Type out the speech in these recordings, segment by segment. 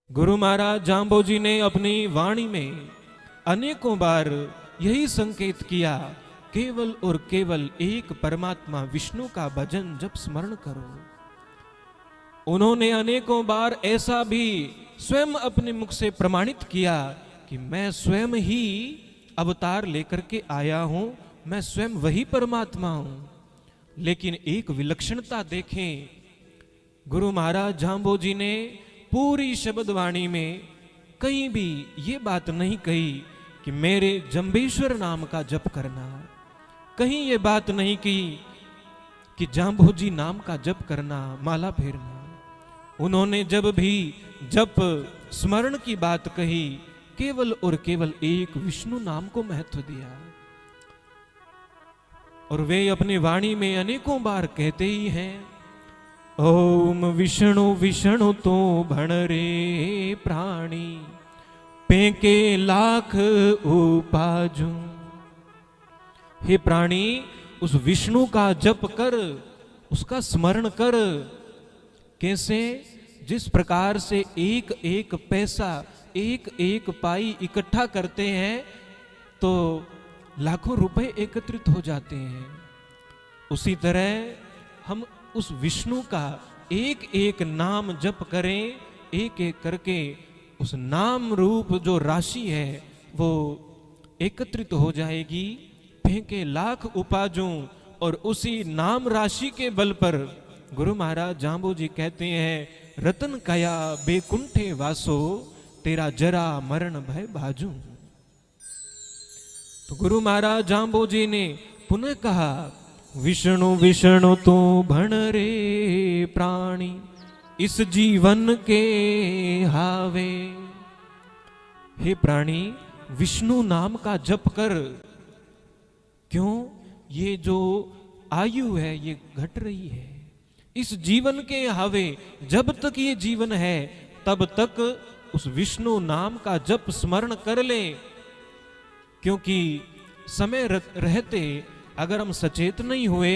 गुरु महाराज जाम्बोजी ने अपनी वाणी में अनेकों बार यही संकेत किया, केवल और केवल एक परमात्मा विष्णु का भजन जप स्मरण करो। उन्होंने अनेकों बार ऐसा भी स्वयं अपने मुख से प्रमाणित किया कि मैं स्वयं ही अवतार लेकर के आया हूं, मैं स्वयं वही परमात्मा हूं। लेकिन एक विलक्षणता देखें, गुरु महाराज जाम्बोजी ने पूरी शब्दवाणी में कहीं भी ये बात नहीं कही कि मेरे जंबेश्वर नाम का जप करना, कहीं ये बात नहीं की कि जाम्बोजी नाम का जप करना, माला फेरना। उन्होंने जब भी जप स्मरण की बात कही, केवल और केवल एक विष्णु नाम को महत्व दिया। और वे अपनी वाणी में अनेकों बार कहते ही हैं, ओम विष्णु विष्णु तो भण रे प्राणी, पेके लाख उपाजू। हे प्राणी, उस विष्णु का जप कर, उसका स्मरण कर। कैसे? जिस प्रकार से एक एक पैसा, एक एक पाई इकट्ठा करते हैं तो लाखों रुपए एकत्रित हो जाते हैं, उसी तरह हम उस विष्णु का एक एक नाम जप करें, एक एक करके उस नाम रूप जो राशि है वो एकत्रित हो जाएगी। फेंके लाख उपाजों, और उसी नाम राशि के बल पर गुरु महाराज जाम्बोजी कहते हैं, रतन कया बेकुंठे वासो, तेरा जरा मरण भय बाजू। तो गुरु महाराज जाम्बोजी ने पुनः कहा, विष्णु विष्णु तो भण रे प्राणी, इस जीवन के हावे। हे प्राणी, विष्णु नाम का जप कर। क्यों? ये जो आयु है ये घट रही है, इस जीवन के हावे। जब तक ये जीवन है तब तक उस विष्णु नाम का जप स्मरण कर ले, क्योंकि समय रहते अगर हम सचेत नहीं हुए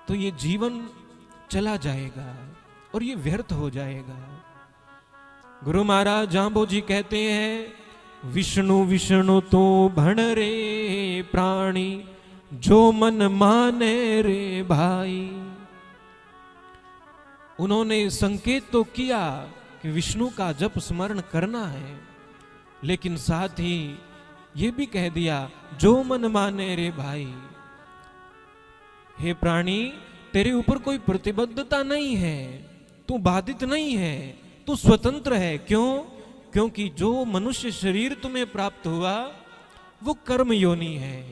तो ये जीवन चला जाएगा और ये व्यर्थ हो जाएगा। गुरु महाराज जाम्बोजी कहते हैं, विष्णु विष्णु तो भण रे प्राणी, जो मन माने रे भाई। उन्होंने संकेत तो किया कि विष्णु का जप स्मरण करना है, लेकिन साथ ही ये भी कह दिया, जो मन माने रे भाई। हे प्राणी, तेरे ऊपर कोई प्रतिबद्धता नहीं है, तू बाधित नहीं है, तू स्वतंत्र है। क्यों? क्योंकि जो मनुष्य शरीर तुम्हें प्राप्त हुआ वो कर्म योनि है।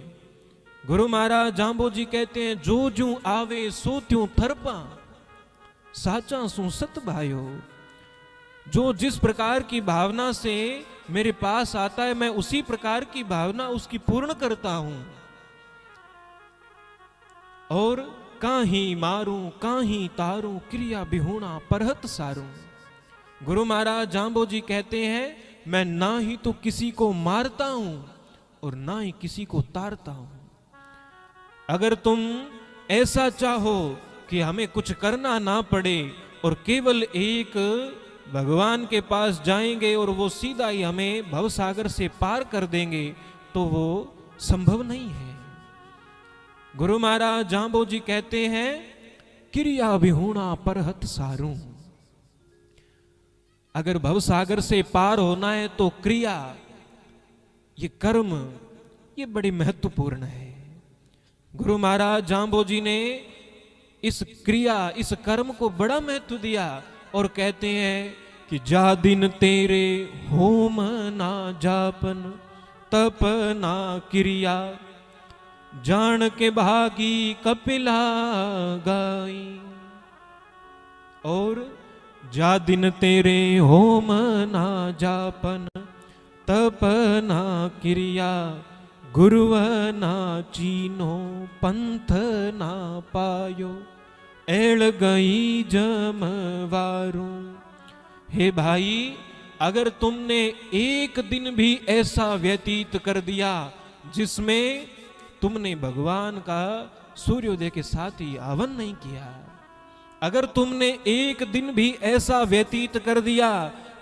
गुरु महाराज जाम्बोजी कहते हैं, जो जू आवे सो त्यों थरपा, साचा सु सत भायो। जो जिस प्रकार की भावना से मेरे पास आता है, मैं उसी प्रकार की भावना उसकी पूर्ण करता हूं। और काहीं मारूं काहीं तारूं, क्रिया बिहुणा परहत सारूं। गुरु महाराज जाम्बोजी कहते हैं, मैं ना ही तो किसी को मारता हूं और ना ही किसी को तारता हूं। अगर तुम ऐसा चाहो कि हमें कुछ करना ना पड़े और केवल एक भगवान के पास जाएंगे और वो सीधा ही हमें भवसागर से पार कर देंगे, तो वो संभव नहीं है। गुरु महाराज जाम्बोजी कहते हैं, क्रिया विहुणा परहत सारूं। अगर भवसागर से पार होना है तो क्रिया, ये कर्म, ये बड़ी महत्वपूर्ण है। गुरु महाराज जाम्बोजी ने इस क्रिया, इस कर्म को बड़ा महत्व दिया और कहते हैं कि जा दिन तेरे होम ना जापन, तप ना क्रिया, जान के भागी कपिला गाई। और जा दिन तेरे होम ना जापन, तप ना क्रिया, गुरुव ना चीनो, पंथ ना पायो, एड़ गई जमवारू। हे भाई, अगर तुमने एक दिन भी ऐसा व्यतीत कर दिया जिसमें तुमने भगवान का सूर्योदय के साथ ही आवन नहीं किया, अगर तुमने एक दिन भी ऐसा व्यतीत कर दिया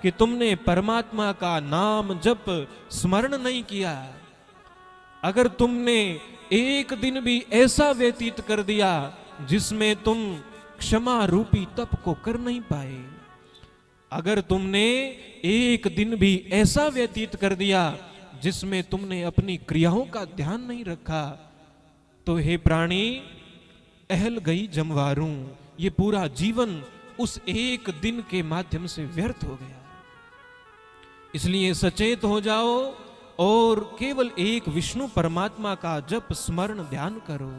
कि तुमने परमात्मा का नाम जप स्मरण नहीं किया, अगर तुमने एक दिन भी ऐसा व्यतीत कर दिया जिसमें तुम क्षमा रूपी तप को कर नहीं पाए, अगर तुमने एक दिन भी ऐसा व्यतीत कर दिया जिसमें तुमने अपनी क्रियाओं का ध्यान नहीं रखा, तो हे प्राणी, अहल गई जमवारू, ये पूरा जीवन उस एक दिन के माध्यम से व्यर्थ हो गया। इसलिए सचेत हो जाओ और केवल एक विष्णु परमात्मा का जप स्मरण ध्यान करो।